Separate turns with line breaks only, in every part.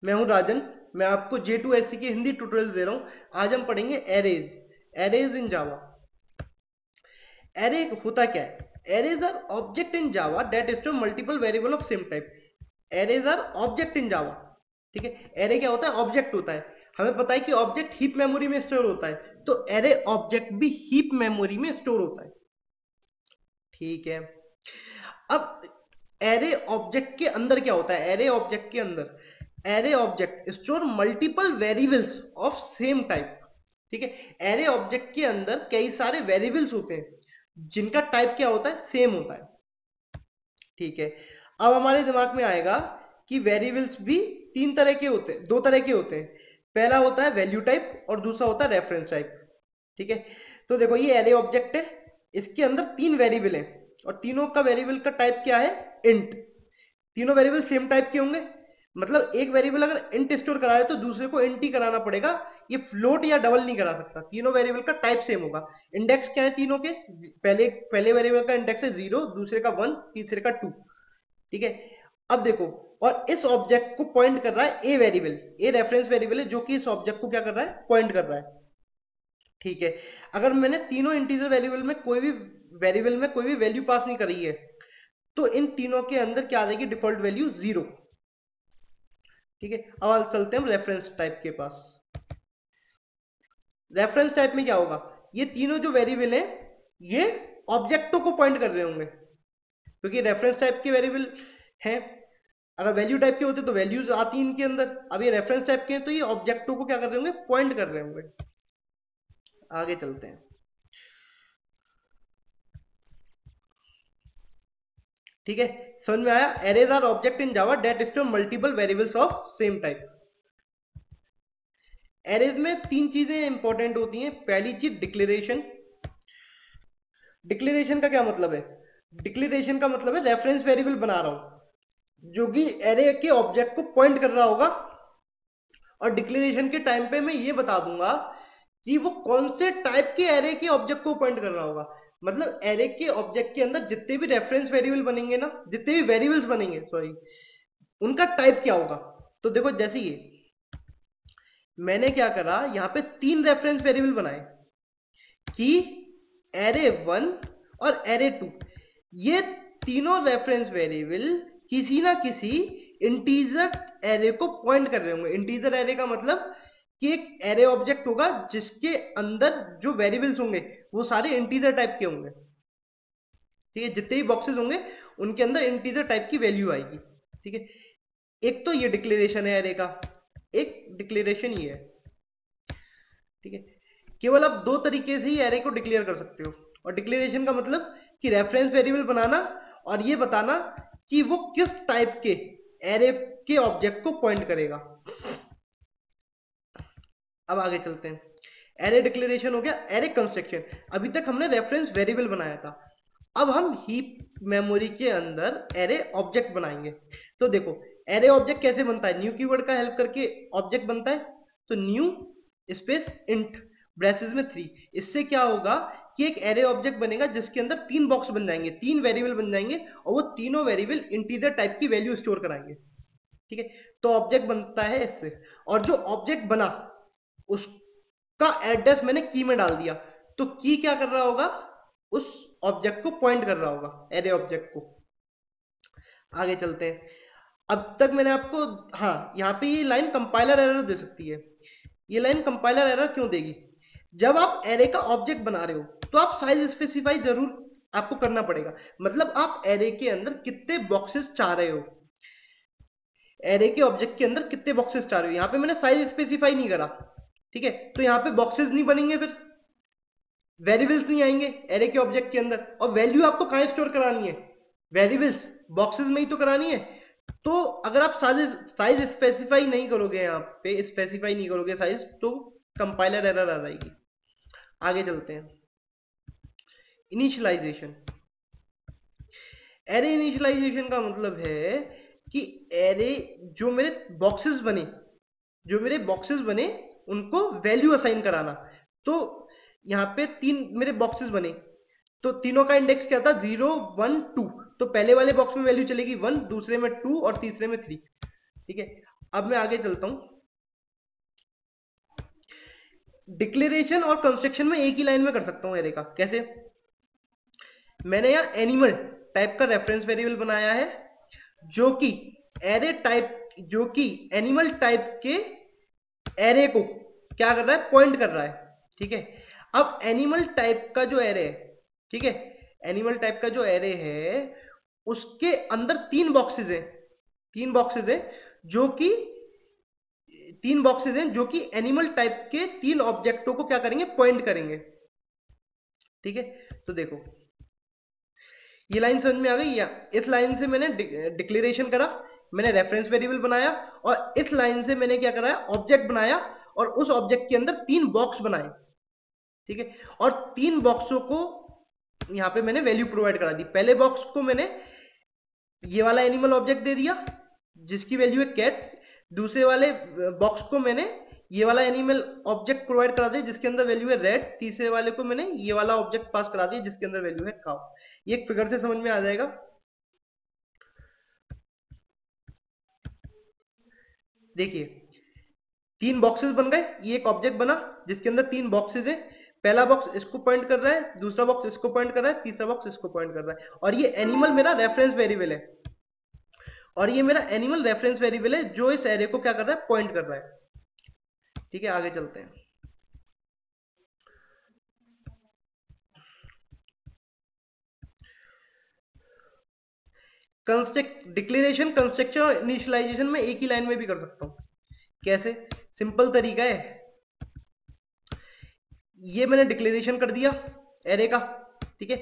मैं हूं राजन। मैं आपको J2SC की हिंदी ट्यूटोरियल दे रहा हूं। आज हम पढ़ेंगे arrays. Arrays in Java. Array होता क्या है? Arrays are object in Java that store multiple variable of same type. Arrays are object in Java. ठीक है, एरे क्या होता है? ऑब्जेक्ट होता है। हमें पता है कि ऑब्जेक्ट हीप मेमोरी में स्टोर होता है, तो एरे ऑब्जेक्ट भी हीप मेमोरी में स्टोर होता है। ठीक है, अब एरे ऑब्जेक्ट के अंदर क्या होता है? एरे ऑब्जेक्ट के अंदर array object store multiple variables of same type. ठीक है, एरे ऑब्जेक्ट के अंदर कई सारे वेरिएबल्स होते हैं जिनका टाइप क्या होता है? सेम होता है। ठीक है, अब हमारे दिमाग में आएगा कि वेरिएबल्स भी तीन तरह के होते हैं, दो तरह के होते हैं। पहला होता है वैल्यू टाइप और दूसरा होता है रेफरेंस टाइप। ठीक है, तो देखो ये एरे ऑब्जेक्ट है, इसके अंदर तीन वेरिएबल हैं और तीनों का वेरिएबल का टाइप क्या है? इंट। तीनों वेरिएबल सेम टाइप के होंगे, मतलब एक वेरिएबल अगर इंट स्टोर करा है तो दूसरे को इंट ही कराना पड़ेगा, ये फ्लोट या डबल नहीं करा सकता। तीनों वेरिएबल का टाइप सेम होगा। इंडेक्स क्या है तीनों के? पहले वेरिएबल का इंडेक्स है 0, दूसरे का 1, तीसरे का 2। ठीक है, अब देखो, और इस ऑब्जेक्ट को पॉइंट कर रहा है a variable. A reference variable है जो कि इस ऑब्जेक्ट को क्या कर रहा है? पॉइंट कर रहा है। ठीक है, अगर मैंने तीनों इंटीजर वेरिएबल में कोई भी वैल्यू पास नहीं करी है तो इन तीनों के अंदर क्या आ जाएगी? Default value 0। ठीक है, अब चलते हैं हम रेफरेंस टाइप के पास। रेफरेंस टाइप में क्या होगा? ये तीनों जो वेरिएबल है ये ऑब्जेक्टों को पॉइंट कर रहे होंगे, क्योंकि रेफरेंस टाइप के वेरिएबल हैं। अगर वैल्यू टाइप के होते तो वैल्यूज आती इनके अंदर, अब ये रेफरेंस टाइप के हैं तो ये ऑब्जेक्टों को क्या कर रहे होंगे? पॉइंट कर रहे होंगे। आगे चलते हैं। ठीक है, समझ में आया? Arrays are object in Java that store multiple variables of same type. Arrays में तीन चीजें इंपॉर्टेंट होती हैं। पहली चीज डिक्लेरेशन। डिक्लेरेशन का क्या मतलब है? डिक्लेरेशन का मतलब है रेफरेंस वेरिएबल बना रहा हूं जो कि एरे के ऑब्जेक्ट को पॉइंट कर रहा होगा, और डिक्लेरेशन के टाइम पे मैं ये बता दूंगा कि वो कौन से टाइप के एरे के ऑब्जेक्ट को पॉइंट कर रहा होगा। मतलब एरे के ऑब्जेक्ट के अंदर जितने भी रेफरेंस वेरिएबल बनेंगे ना, जितने भी वेरिएबल्स बनेंगे, सॉरी, उनका टाइप क्या होगा। तो देखो, जैसे ये मैंने क्या करा, यहां पे तीन रेफरेंस वेरिएबल बनाए कि एरे 1 और एरे 2। ये तीनों रेफरेंस वेरिएबल किसी ना किसी इंटीजर एरे को पॉइंट कर रहे होंगे। इंटीजर एरे का मतलब कि एक एरे ऑब्जेक्ट होगा जिसके अंदर जो वेरिएबल्स होंगे वो सारे इंटीजर टाइप के होंगे। ठीक है, जितने भी बॉक्सेस होंगे उनके अंदर इंटीजर टाइप की वैल्यू आएगी। ठीक है, एक तो ये डिक्लेरेशन है एरे का, एक डिक्लेरेशन ये है। ठीक है, केवल आप दो तरीके से ही एरे को डिक्लेयर कर सकते हो। और डिक्लेरेशन का मतलब कि रेफरेंस वेरिएबल बनाना और ये बताना कि वो किस टाइप के एरे के ऑब्जेक्ट को पॉइंट करेगा। अब आगे चलते हैं। एरे डिक्लेरेशन हो गया। एरे कंस्ट्रक्शन, अभी तक हमने रेफरेंस वेरिएबल बनाया था, अब हम हीप मेमोरी के अंदर एरे ऑब्जेक्ट बनाएंगे। तो देखो, एरे ऑब्जेक्ट कैसे बनता है? न्यू कीवर्ड का हेल्प करके ऑब्जेक्ट बनता है। तो न्यू स्पेस इंट ब्रेसेस में 3। इससे क्या होगा कि एक एरे ऑब्जेक्ट बनेगा जिसके अंदर तीन बॉक्स बन जाएंगे, तीन वेरिएबल बन जाएंगे, और वो तीनों वेरिएबल इंटीजर टाइप की वैल्यू स्टोर कराएंगे। ठीक है, तो ऑब्जेक्ट बनता है इससे। और जो ऑब्जेक्ट बना उसका एड्रेस मैंने की में डाल दिया, तो की क्या कर रहा होगा? उस ऑब्जेक्ट को पॉइंट कर रहा होगा, एरे ऑब्जेक्ट को। आगे चलते हैं। अब तक मैंने आपको, हाँ, यहाँ पे ये लाइन कंपाइलर एरर दे सकती है। ये लाइन कंपाइलर एरर क्यों देगी? जब आप एरे का ऑब्जेक्ट बना रहे हो तो आप साइज स्पेसिफाई जरूर आपको करना पड़ेगा। मतलब आप एरे के अंदर कितने बॉक्सेस चाह रहे हो, एरे के ऑब्जेक्ट के अंदर कितने बॉक्सेस चाह रहे हो। यहाँ पे मैंने साइज स्पेसिफाई नहीं करा, ठीक है, तो यहाँ पे बॉक्सेस नहीं बनेंगे, फिर वेरिएबल्स नहीं आएंगे एरे के ऑब्जेक्ट के अंदर। और वैल्यू आपको कहाँ स्टोर करानी है? वेरिएबल्स बॉक्सेस में ही तो करानी है। तो अगर आप साइज स्पेसिफाई नहीं करोगे, यहाँ पे स्पेसिफाई नहीं करोगे साइज, तो कंपाइलर एरर आ जाएगी। आगे चलते हैं। इनिशियलाइजेशन। एरे इनिशियलाइजेशन का मतलब है कि एरे जो मेरे बॉक्सेस बने, जो मेरे बॉक्सेस बने उनको वैल्यू असाइन कराना। तो यहाँ पे तीन मेरे बॉक्सेस बने, तो तीनों का इंडेक्स क्या था? 0 1 2। तो पहले वाले बॉक्स में वैल्यू चलेगी 1, दूसरे में 2 और तीसरे में 3। ठीक है, अब मैं आगे चलता हूं। डिक्लेरेशन और कंस्ट्रक्शन में एक ही लाइन में कर सकता हूं एरे का। कैसे? मैंने यहां एनिमल टाइप का रेफरेंस वेरिएबल बनाया है, जो कि एरे टाइप, जो कि एनिमल टाइप के एरे को क्या कर रहा है, पॉइंट कर रहा है। ठीक है, अब एनिमल टाइप का जो एरे है, ठीक है, एनिमल टाइप का जो एरे है उसके अंदर तीन बॉक्सेस हैं, तीन बॉक्सेस हैं जो कि तीन बॉक्सेस हैं जो कि एनिमल टाइप के तीन ऑब्जेक्टों को क्या करेंगे, पॉइंट करेंगे। ठीक है, तो देखो ये लाइन समझ में आ गई या? इस लाइन से मैंने डिक्लेरेशन करा, मैंने रेफरेंस वेरिएबल बनाया, और इस लाइन से मैंने क्या करा, ऑब्जेक्ट बनाया, और उस ऑब्जेक्ट के अंदर तीन बॉक्स बनाए। ठीक है, और तीन बॉक्सों को यहां पे मैंने वैल्यू प्रोवाइड करा दी। पहले बॉक्स को मैंने ये वाला एनिमल ऑब्जेक्ट दे दिया जिसकी वैल्यू है कैट। दूसरे वाले बॉक्स को मैंने ये वाला एनिमल ऑब्जेक्ट प्रोवाइड करा दिया जिसके अंदर वैल्यू है रेड। तीसरे वाले को मैंने ये वाला ऑब्जेक्ट पास करा दिया जिसके अंदर वैल्यू है काउ। ये एक फिगर से समझ में आ जाएगा। देखिए तीन बॉक्सेस बन गए, ये एक ऑब्जेक्ट बना जिसके अंदर तीन बॉक्सेस है। पहला बॉक्स इसको पॉइंट कर रहा है, दूसरा बॉक्स इसको पॉइंट कर रहा है, तीसरा बॉक्स इसको पॉइंट कर रहा है, और ये एनिमल मेरा रेफरेंस वेरिएबल है, और ये मेरा एनिमल रेफरेंस वेरिएबल है जो इस एरे को क्या कर रहा है, पॉइंट कर रहा है। ठीक है, आगे चलते हैं। कंस्ट्रक्ट, डिक्लेरेशन, कंस्ट्रक्शन और इनिशियलाइजेशन में एक ही लाइन में भी कर सकता हूं। कैसे? सिंपल तरीका है, ये मैंने डिक्लेरेशन कर दिया एरे का। ठीक है,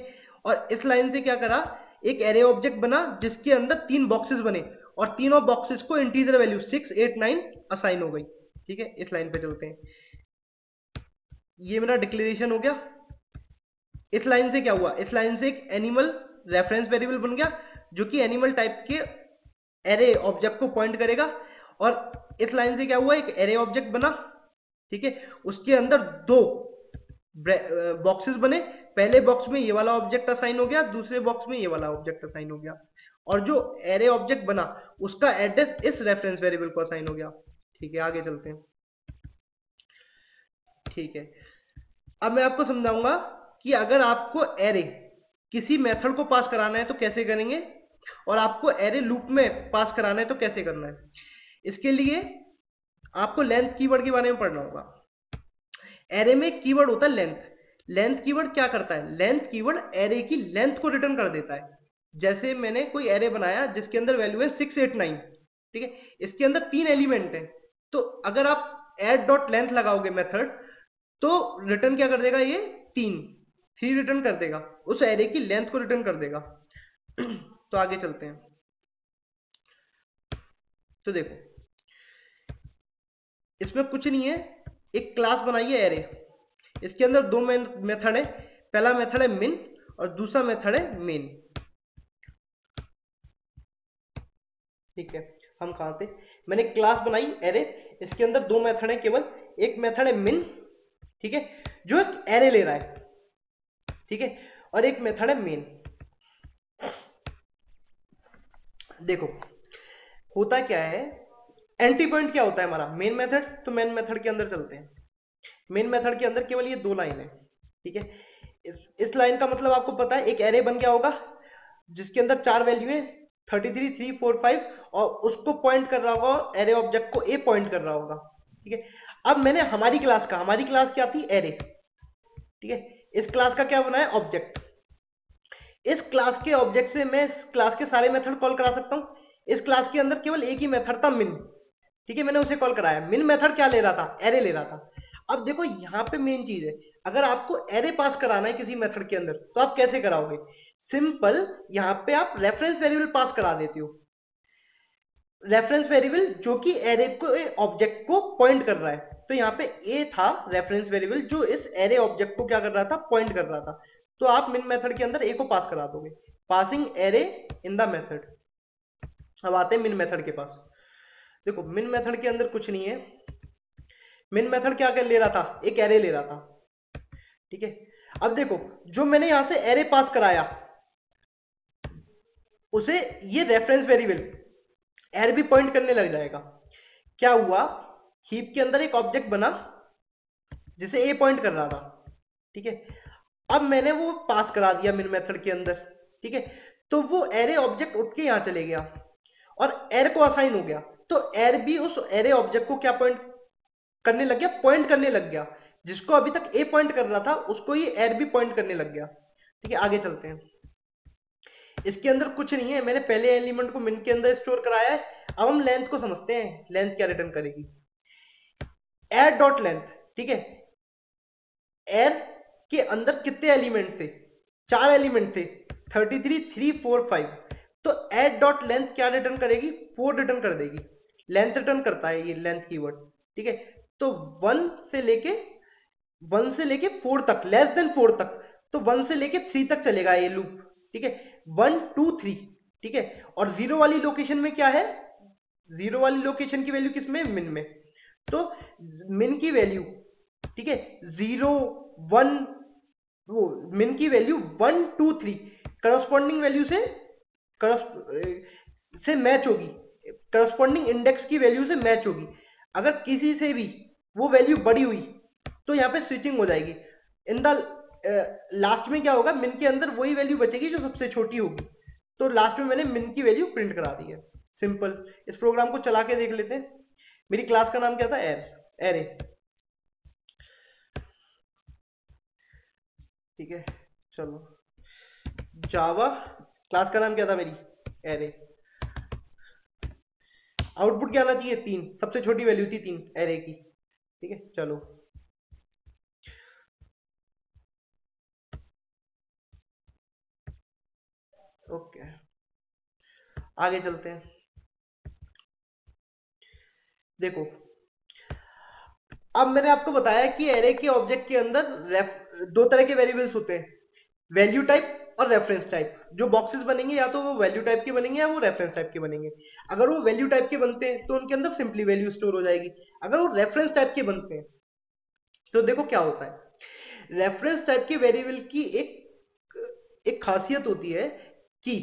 और इस लाइन से क्या करा, एक एरे ऑब्जेक्ट बना जिसके अंदर तीन बॉक्सेस बने, और तीनों बॉक्सेस को इंटीजर वैल्यू 6, 8, 9 असाइन हो गई। ठीक है, इस लाइन पे चलते हैं। ये मेरा डिक्लेरेशन हो गया। इस लाइन से क्या हुआ, इस लाइन से एक एनिमल रेफरेंस वेरिएबल बन गया जो कि एनिमल टाइप के एरे ऑब्जेक्ट को पॉइंट करेगा। और इस लाइन से क्या हुआ, एक एरे ऑब्जेक्ट बना, ठीक है, उसके अंदर दो बॉक्सेस बने। पहले बॉक्स में ये वाला ऑब्जेक्ट असाइन हो गया, दूसरे बॉक्स में ये वाला ऑब्जेक्ट असाइन हो गया, और जो एरे ऑब्जेक्ट बना उसका एड्रेस इस रेफरेंस वेरिएबल को असाइन हो गया। ठीक है, आगे चलते हैं। ठीक है, अब मैं आपको समझाऊंगा कि अगर आपको एरे किसी मेथड को पास कराना है तो कैसे करेंगे, और आपको एरे लूप में पास कराना है तो कैसे करना है। इसके लिए आपको लेंथ कीवर्ड के बारे में पढ़ना होगा। एरे में कीवर्ड होता है लेंथ। लेंथ कीवर्ड क्या करता है, लेंथ कीवर्ड एरे की लेंथ को रिटर्न कर देता है। जैसे मैंने कोई एरे बनाया जिसके अंदर वैल्यू है 6, 8, 9, ठीक है, इसके अंदर तीन एलिमेंट है, तो अगर आप एड डॉट लेंथ लगाओगे मेथड तो रिटर्न क्या कर देगा, ये तीन, थ्री रिटर्न कर देगा, उस एरे की लेंथ को रिटर्न कर देगा। तो आगे चलते हैं। तो देखो इसमें कुछ नहीं है, एक क्लास बनाई है एरे, इसके अंदर दो मेथड है। पहला मेथड है मिन और दूसरा मेथड है मेन। ठीक है, हम कहां थे, मैंने क्लास बनाई एरे, इसके अंदर दो मेथड है केवल। एक मेथड है मिन, ठीक है, जो एक एरे ले रहा है, ठीक है, और एक मेथड है मेन। देखो होता क्या है, एंट्री पॉइंट क्या होता है हमारा, मेन मेथड। तो मेन मेथड के अंदर चलते हैं। मेन मेथड के अंदर केवल ये दो लाइन है। ठीक है, इस लाइन का मतलब आपको पता है, एक एरे बन गया होगा जिसके अंदर चार वैल्यू है 33, 3, 4, 5, और उसको पॉइंट कर रहा होगा, एरे ऑब्जेक्ट को ए पॉइंट कर रहा होगा। ठीक है, अब मैंने हमारी क्लास का, हमारी क्लास क्या थी, एरे। ठीक है, इस क्लास का क्या बनाया, ऑब्जेक्ट। इस क्लास के ऑब्जेक्ट से मैं इस क्लास के सारे मेथड कॉल करा सकता हूं। इस क्लास के अंदर केवल एक ही मेथड था, मिन। ठीक है, मैंने उसे कॉल कराया। मिन मेथड क्या ले रहा था, एरे ले रहा था। अब देखो यहाँ पे मेन चीज है, अगर आपको एरे पास कराना है किसी मेथड के अंदर तो आप कैसे कराओगे, सिंपल, यहाँ पे आप रेफरेंस वेरिएबल पास करा देते हो। रेफरेंस वेरिएबल जो कि एरे को, ऑब्जेक्ट को पॉइंट कर रहा है। तो यहाँ पे ए था रेफरेंस वेरिएबल जो इस एरे ऑब्जेक्ट को क्या कर रहा था, पॉइंट कर रहा था। तो आप मिन मेथड के अंदर ए को पास करा दोगे, passing array in the method. अब आते हैं मिन मेथड के पास। देखो मिन मेथड के अंदर कुछ नहीं है, मिन मेथड क्या कर ले रहा था, एक एरे ले रहा था। ठीक है, अब देखो जो मैंने यहां से एरे पास कराया उसे ये रेफरेंस वेरिएबल एरे भी पॉइंट करने लग जाएगा। क्या हुआ, हीप के अंदर एक ऑब्जेक्ट बना जिसे ए पॉइंट कर रहा था, ठीक है। अब मैंने वो पास करा दिया मेन मेथड के अंदर, ठीक है। तो वो एरे ऑब्जेक्ट उठ के यहां चले गया और एर को असाइन हो गया, तो एर भी उस एरे ऑब्जेक्ट को क्या पॉइंट करने लग गया, पॉइंट करने लग गया। जिसको अभी तक ए पॉइंट कर रहा था उसको ये एर भी पॉइंट करने लग गया, ठीक है। आगे चलते हैं। इसके अंदर कुछ नहीं है, मैंने पहले एलिमेंट को मिन के अंदर स्टोर कराया है। अब हम लेंथ को समझते हैं, लेंथ क्या रिटर्न करेगी। एर डॉट लेंथ, ठीक है। एर के अंदर कितने एलिमेंट थे, 4 एलिमेंट थे, 33 3 4 5। तो एर डॉट लेंथ क्या रिटर्न करेगी, 4 रिटर्न कर देगी। लेंथ रिटर्न करता है ये लेंथ कीवर्ड, ठीक है। तो 1 से लेके 4 तक, लेस देन 4 तक, तो 1 से लेके 3 तक चलेगा ये लूप, ठीक है। 1 2 3, ठीक है। और जीरो वाली लोकेशन में क्या है, जीरो वाली लोकेशन की वैल्यू किसमें, मिन में। तो मिन की वैल्यू, ठीक है, 0 1, वो मिन की वैल्यू 1 2 3 करस्पॉन्डिंग वैल्यू से मैच होगी, करस्पॉन्डिंग इंडेक्स की वैल्यू से मैच होगी। अगर किसी से भी वो वैल्यू बड़ी हुई तो यहाँ पे स्विचिंग हो जाएगी। इन द लास्ट में क्या होगा, मिन के अंदर वही वैल्यू बचेगी जो सबसे छोटी होगी। तो लास्ट में मैंने मिन की वैल्यू प्रिंट करा दी है, सिंपल। इस प्रोग्राम को चला के देख लेते हैं। मेरी क्लास का नाम क्या था, एरे, ठीक है। चलो, जावा क्लास का नाम क्या था मेरी, एरे। आउटपुट क्या आना चाहिए, 3, सबसे छोटी वैल्यू थी 3 एरे की, ठीक है। चलो, ओके, आगे चलते हैं। देखो, अब मैंने आपको बताया कि एरे के ऑब्जेक्ट के अंदर दो तरह के वेरिएबल्स होते हैं, वैल्यू टाइप और रेफरेंस टाइप। जो बॉक्सेस बनेंगे या तो वो वैल्यू टाइप के बनेंगे या वो रेफरेंस टाइप के बनेंगे। अगर वो वैल्यू टाइप के बनते हैं तो उनके अंदर सिंपली वैल्यू स्टोर हो जाएगी। अगर वो रेफरेंस टाइप के बनते हैं तो देखो क्या होता है। रेफरेंस टाइप के वेरिएबल की एक एक खासियत होती है कि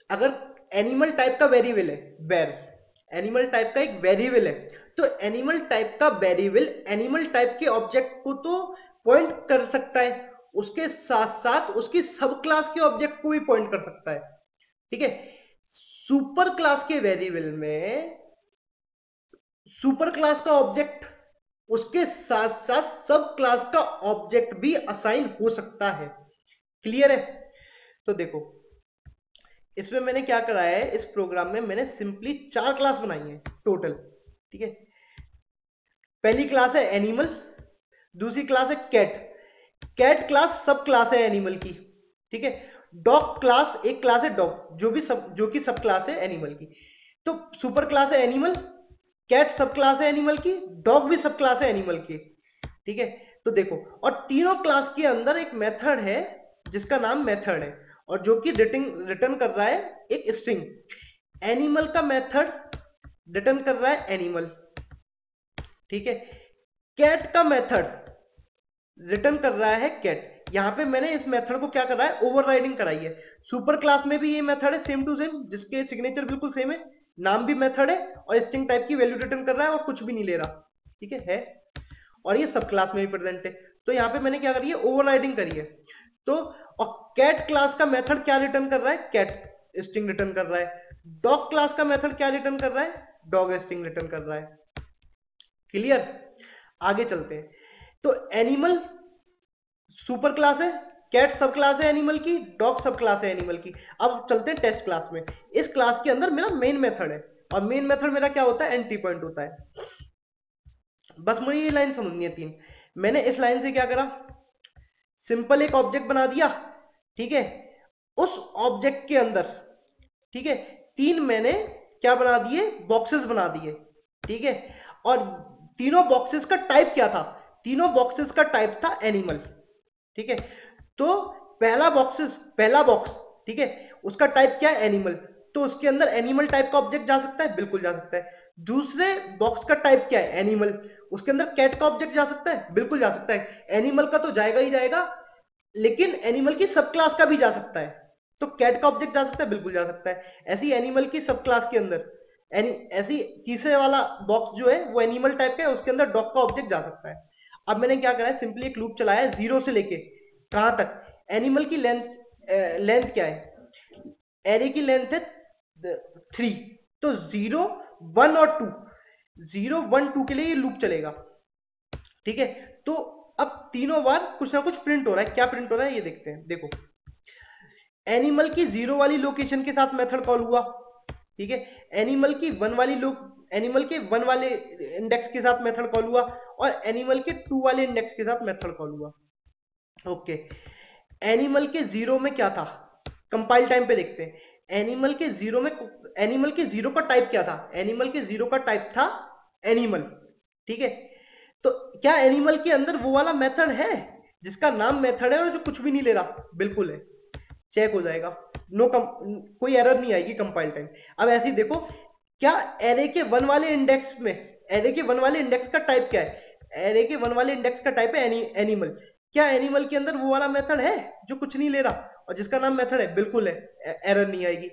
अगर एनिमल टाइप का वेरिएबल है, वेर, एनिमल टाइप का एक वेरिएबल है, तो एनिमल टाइप का वेरिएबल एनिमल टाइप के ऑब्जेक्ट को तो पॉइंट कर सकता है, उसके साथ साथ उसकी सब क्लास के ऑब्जेक्ट को भी पॉइंट कर सकता है, ठीक है। सुपर क्लास के वेरिएबल में सुपर क्लास का ऑब्जेक्ट उसके साथ साथ सब क्लास का ऑब्जेक्ट भी असाइन हो सकता है। क्लियर है। तो देखो, इसमें मैंने क्या कराया है, इस प्रोग्राम में मैंने सिंपली 4 क्लास बनाई है टोटल, ठीक है। पहली क्लास है एनिमल, दूसरी क्लास है कैट, कैट क्लास सब क्लास है एनिमल की, ठीक है। डॉग क्लास एक क्लास है डॉग, जो कि सब क्लास है एनिमल की। तो सुपर क्लास है एनिमल, कैट सब क्लास है एनिमल की, डॉग भी सब क्लास है एनिमल की, ठीक है। तो देखो, और तीनों क्लास के अंदर एक मेथड है जिसका नाम मेथड है, और जो कि रिटर्न कर रहा है एक स्ट्रिंग। एनिमल का मेथड रिटर्न कर रहा है एनिमल, ठीक है। कैट का मेथड रिटर्न कर रहा है कैट। यहां पे मैंने इस मेथड को क्या करा है, ओवरराइडिंग कराई है। सुपर क्लास में भी ये मेथड है सेम टू सेम, जिसके सिग्नेचर बिल्कुल सेम है, नाम भी मेथड है और स्ट्रिंग टाइप की वैल्यू रिटर्न कर रहा है और कुछ भी नहीं ले रहा, ठीक है। और ये सब क्लास में भी प्रेजेंट है। तो यहाँ पे मैंने क्या करी है, ओवरराइडिंग करी है। तो और कैट क्लास का मेथड क्या रिटर्न कर रहा है, कैट स्ट्रिंग रिटर्न कर रहा है। डॉग क्लास का मेथड क्या रिटर्न कर रहा है, डॉग स्ट्रिंग रिटर्न कर रहा है। क्लियर। आगे चलते हैं। तो एनिमल सुपर क्लास है, कैट सब क्लास है एनिमल की, डॉग सब क्लास है एनिमल की। अब चलते हैं टेस्ट क्लास में। इस क्लास के अंदर मेरा मेन मेथड है, और मेन मेथड मेरा क्या होता है, एंट्री पॉइंट होता है। बस मुझे ये लाइन समझनी है 3। मैंने इस लाइन से क्या करा, सिंपल एक ऑब्जेक्ट बना दिया, ठीक है। उस ऑब्जेक्ट के अंदर, ठीक है, 3 मैंने क्या बना दिए, बॉक्सेस बना दिए, ठीक है। और तीनों बॉक्सेस का टाइप क्या था, तीनों बॉक्सेस का टाइप था एनिमल, ठीक है। तो पहला बॉक्स, ठीक है, उसका टाइप क्या है, एनिमल। तो उसके अंदर एनिमल टाइप का ऑब्जेक्ट जा सकता है, बिल्कुल जा सकता है। दूसरे बॉक्स का टाइप क्या है, एनिमल, उसके अंदर कैट का ऑब्जेक्ट जा सकता है, बिल्कुल जा सकता है। एनिमल का तो जाएगा ही जाएगा, लेकिन एनिमल की सब क्लास का भी जा सकता है। तो कैट का ऑब्जेक्ट जा सकता है, बिल्कुल जा सकता है। ऐसी एनिमल की सब क्लास के अंदर ऐसी तीसरे वाला बॉक्स जो है वो एनिमल टाइप का है, उसके अंदर डॉग का ऑब्जेक्ट जा सकता है। अब मैंने क्या करा है, सिंपली एक लूप चलाया है जीरो से लेके कहां तक, एनिमल की लेंथ क्या है, एरे की लेंथ है 3, तो 0 1 और 2, 0 1 2 के लिए ये लूप चलेगा। ठीक है, तो अब तीनों बार कुछ ना कुछ प्रिंट हो रहा है, क्या प्रिंट हो रहा है ये देखते हैं। देखो, एनिमल की 0 वाली लोकेशन के साथ मेथड कॉल हुआ, ठीक है, एनिमल की 1 वाली एनिमल के 1 वाले इंडेक्स के साथ मेथड कॉल हुआ, और एनिमल के 2 वाले इंडेक्स के साथ मेथड कॉल हुआ। ओके, एनिमल के 0 में क्या था, कंपाइल टाइम पे देखते हैं। एनिमल के 0 में, एनिमल के 0 का टाइप क्या था, एनिमल के 0 का टाइप था एनिमल। ठीक है, तो क्या एनिमल के अंदर वो वाला मेथड है जिसका नाम मेथड है और जो कुछ भी नहीं ले रहा, बिल्कुल है, चेक हो जाएगा, कोई एरर नहीं आएगी कंपाइल टाइम। अब ऐसे ही देखो, क्या एरे के 1 वाले इंडेक्स में, एरे के 1 वाले इंडेक्स का टाइप क्या है, एरे के 1 वाले इंडेक्स का टाइप है एनिमल, क्या एनिमल के अंदर वो वाला मेथड है जो कुछ नहीं ले रहा और जिसका नाम मेथड है, बिल्कुल है, एरर नहीं आएगी।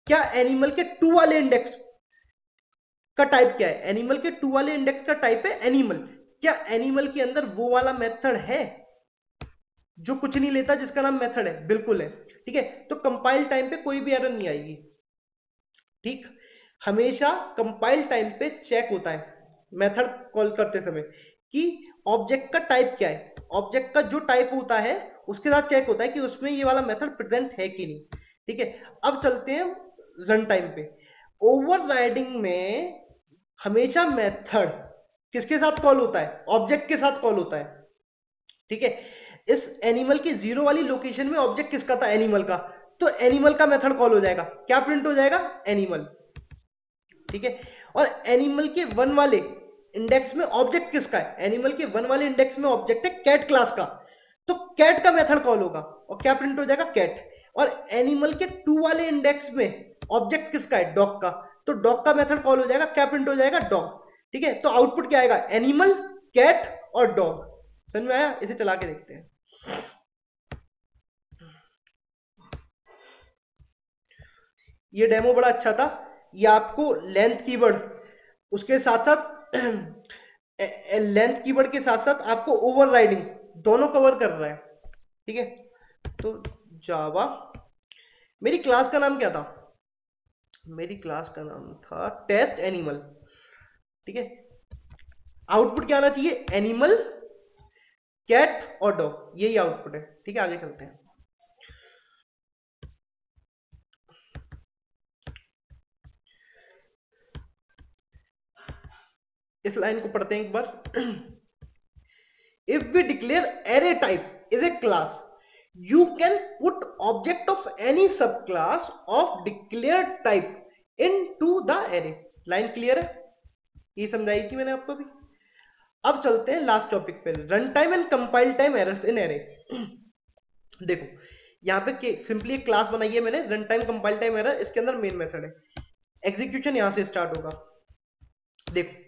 क्या एनिमल के 2 वाले इंडेक्स का टाइप क्या है, एनिमल के 2 वाले इंडेक्स का टाइप है एनिमल, क्या एनिमल के अंदर वो वाला मेथड है जो कुछ नहीं लेता जिसका नाम मेथड है, बिल्कुल है। ठीक है, तो कंपाइल टाइम पे कोई भी एरर नहीं आएगी। ठीक, हमेशा कंपाइल टाइम पे चेक होता है मेथड कॉल करते समय कि ऑब्जेक्ट का टाइप क्या है, ऑब्जेक्ट का जो टाइप होता है उसके साथ चेक होता है कि उसमें ये वाला मेथड प्रेजेंट है कि नहीं। ठीक है, अब चलते हैं रन टाइम पे। ओवरराइडिंग में हमेशा मेथड किसके साथ कॉल होता है, ऑब्जेक्ट के साथ कॉल होता है। ठीक है, इस एनिमल की 0 वाली लोकेशन में ऑब्जेक्ट किसका था, एनिमल का, तो एनिमल का मेथड कॉल हो जाएगा, क्या प्रिंट हो जाएगा, एनिमल। ठीक है, और एनिमल के 1 वाले इंडेक्स में ऑब्जेक्ट किसका है, एनिमल के 1 वाले इंडेक्स में ऑब्जेक्ट है कैट क्लास का, तो कैट का मेथड कॉल होगा और क्या प्रिंट हो जाएगा, कैट। और एनिमल के 2 वाले इंडेक्स में ऑब्जेक्ट किसका है, डॉग का, तो डॉग का मेथड कॉल हो जाएगा, क्या प्रिंट हो जाएगा, डॉग। ठीक है, तो आउटपुट क्या आएगा, एनिमल, कैट और डॉग। समझ में आया, इसे चला के देखते हैं। ये डेमो बड़ा अच्छा था, ये आपको लेंथ कीवर्ड उसके साथ साथ लेंथ कीवर्ड के साथ साथ आपको ओवरराइडिंग दोनों कवर कर रहा है। ठीक है, तो जावा, मेरी क्लास का नाम क्या था, मेरी क्लास का नाम था टेस्ट एनिमल। ठीक है, आउटपुट क्या आना चाहिए, एनिमल, कैट और डॉग, यही आउटपुट है। ठीक है, आगे चलते हैं। इस लाइन को पढ़ते हैं एक बार। If we declare array type is a class, you can put object of any subclass of declared type into the array. Line clear है, ये समझाई थी मैंने आपको भी। अब चलते हैं लास्ट टॉपिक पे, run time and compile time errors in array. देखो, यहाँ पे सिंपली एक क्लास बनाई है मैंने, run time compile time error, इसके अंदर मेन मेथड है, एग्जीक्यूशन यहां से स्टार्ट होगा। देखो,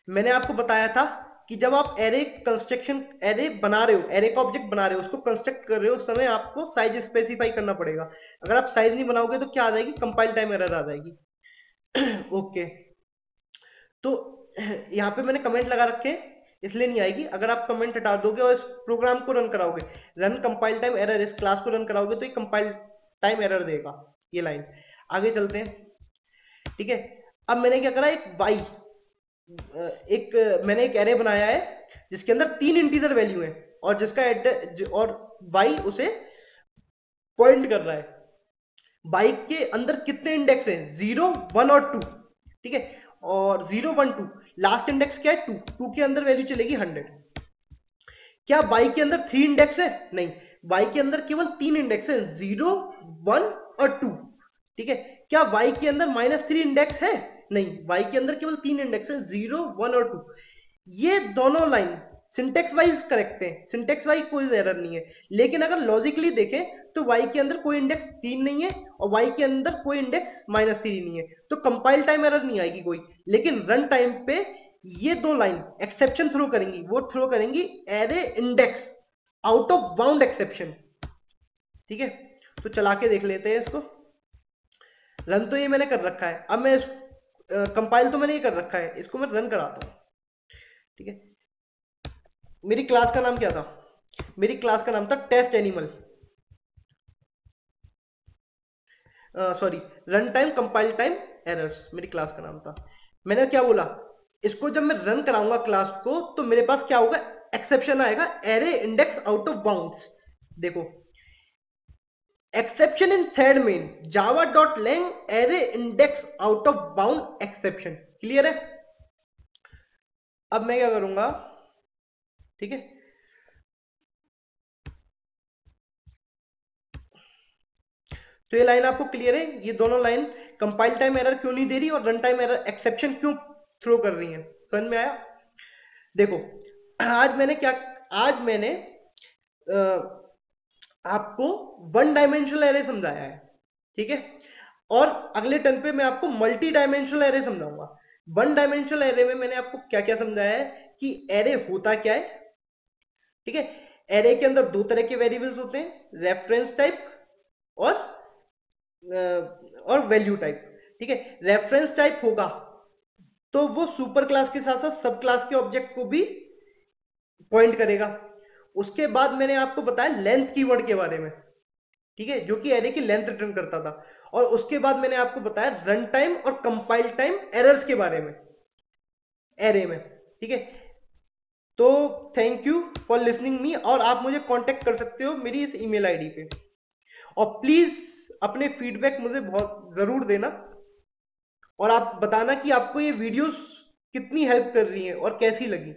मैंने आपको बताया था कि जब आप एरे कंस्ट्रक्शन, एरे बना रहे हो, एरे का ऑब्जेक्ट बना रहे हो, उसको कंस्ट्रक्ट कर रहे हो, उस समय आपको साइज स्पेसिफाई करना पड़ेगा। अगर आप साइज नहीं बनाओगे तो क्या आ जाएगी, कंपाइल टाइम एरर आ जाएगी। ओके, तो यहाँ पे मैंने कमेंट लगा रखे हैं, इसलिए नहीं आएगी। अगर आप कमेंट हटा दोगे और इस प्रोग्राम को रन कराओगे, रन कंपाइल टाइम एरर, इस क्लास को रन कराओगे तो ये कंपाइल टाइम एरर देगा, ये लाइन। आगे चलते हैं। ठीक है, अब मैंने क्या करा, मैंने एक एरे बनाया है जिसके अंदर 3 इंटीजर वैल्यू है और जिसका और y उसे पॉइंट कर रहा है। बाइक के अंदर कितने इंडेक्स हैं, 0 1 और 2। ठीक है, और 0 1 2, लास्ट इंडेक्स क्या है, 2, 2 के अंदर वैल्यू चलेगी 100। क्या बाइक के अंदर 3 इंडेक्स है, नहीं, बाइक के अंदर केवल 3 इंडेक्स है, 0 1 और 2। ठीक है, क्या y के अंदर -3 इंडेक्स है, नहीं, y के अंदर केवल 3 इंडेक्स है, 0 1 और 2। ये दोनों लाइन सिंटेक्स वाइज करेक्ट है, सिंटेक्स वाइज कोई एरर नहीं है। लेकिन अगर लॉजिकली देखें तो y के अंदर कोई इंडेक्स 3 नहीं है और y के अंदर कोई इंडेक्स -3 नहीं है, तो कंपाइल टाइम एरर नहीं आएगी कोई। लेकिन रन टाइम पे ये दो लाइन एक्सेप्शन थ्रो करेंगी, वो थ्रो करेंगी array index out of bound exception. ठीक है, तो चला के देख लेते हैं इसको। रन तो ये मैंने कर रखा है, अब मैं कंपाइल तो मैंने ये कर रखा है, इसको मैं रन कराता हूँ। ठीक है, मेरी क्लास का नाम क्या था? मेरी क्लास का नाम था test animal, sorry, run time compile time errors मेरी क्लास का नाम था। मैंने क्या बोला, इसको जब मैं रन कराऊंगा क्लास को तो मेरे पास क्या होगा, एक्सेप्शन आएगा, array index out of bounds. देखो, exception in thread main Java dot lang array index out of bound exception. Clear है? अब मैं क्या करूंगा, ठीक है, तो ये लाइन आपको क्लियर है? ये दोनों लाइन कंपाइल टाइम एरर क्यों नहीं दे रही और रन टाइम एरर एक्सेप्शन क्यों थ्रो कर रही है? समझ में आया? देखो, आज मैंने अ, आपको वन डायमेंशनल एरे समझाया है, ठीक है, और अगले टर्न पे मैं आपको मल्टी डायमेंशनल एरे समझाऊंगा। वन डायमेंशनल एरे में मैंने आपको क्या क्या समझाया है कि एरे होता क्या है, ठीक है। एरे के अंदर दो तरह के वेरिएबल्स होते हैं, रेफरेंस टाइप और वैल्यू टाइप, ठीक है। रेफरेंस टाइप होगा तो वो सुपर क्लास के साथ साथ सब क्लास के ऑब्जेक्ट को भी पॉइंट करेगा। उसके बाद मैंने आपको बताया लेंथ कीवर्ड के बारे में, ठीक है, जो कि एरे की लेंथ रिटर्न करता था। और उसके बाद मैंने आपको बताया रन टाइम और कंपाइल टाइम एरर्स के बारे में एरे में, ठीक है। तो thank you for listening me, और आप मुझे कांटेक्ट कर सकते हो मेरी इस ईमेल आईडी पे, और प्लीज अपने फीडबैक मुझे बहुत जरूर देना, और आप बताना कि आपको ये वीडियोस कितनी हेल्प कर रही हैं और कैसी लगी।